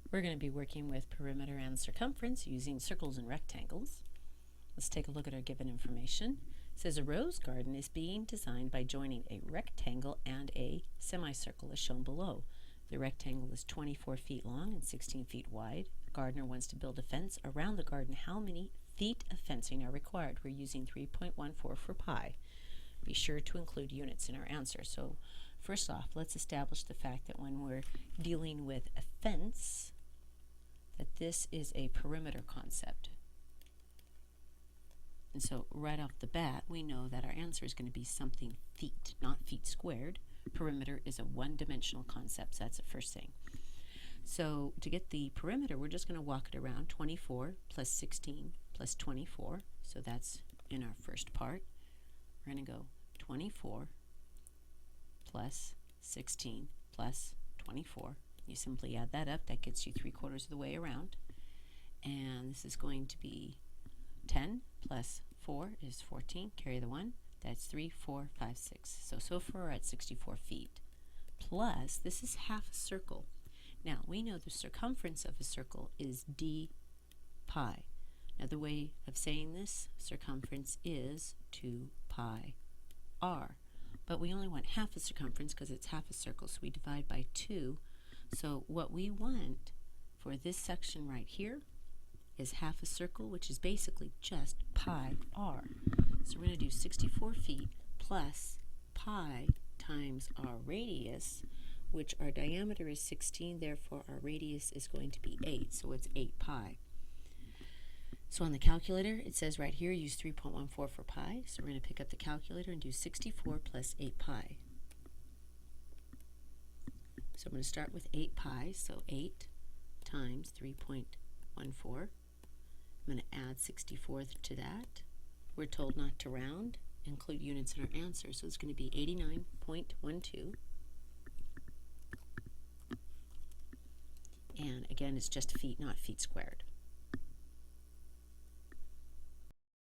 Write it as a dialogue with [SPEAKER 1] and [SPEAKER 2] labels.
[SPEAKER 1] We're going to be working with perimeter and circumference using circles and rectangles. Let's take a look at our given information. It says a rose garden is being designed by joining a rectangle and a semicircle as shown below. The rectangle is 24 feet long and 16 feet wide. The gardener wants to build a fence around the garden. How many feet of fencing are required? We're using 3.14 for pi. Be sure to include units in our answer. So first off, let's establish the fact that when we're dealing with a fence, that this is a perimeter concept. And so right off the bat, we know that our answer is going to be something feet, not feet squared. Perimeter is a one-dimensional concept, so that's the first thing. So to get the perimeter, we're just going to walk it around. 24 plus 16 plus 24. So that's in our first part. We're going to go 24 plus 16 plus 24. You simply add that up. That gets you 3/4 of the way around. And this is going to be 10 plus 4 is 14. Carry the 1. That's 3, 4, 5, 6. So far we're at 64 feet. Plus, this is half a circle. Now, we know the circumference of a circle is d pi. Now, the way of saying this, circumference is 2 pi r. But we only want half a circumference because it's half a circle, so we divide by 2. So what we want for this section right here is half a circle, which is basically just pi r. So we're going to do 64 feet plus pi times our radius, which our diameter is 16, therefore our radius is going to be 8, so it's 8 pi. So on the calculator, it says right here, use 3.14 for pi, so we're going to pick up the calculator and do 64 plus 8 pi. So I'm going to start with 8 pi, so 8 times 3.14. I'm going to add 64 to that. We're told not to round, include units in our answer, so it's going to be 89.12. And again, it's just feet, not feet squared.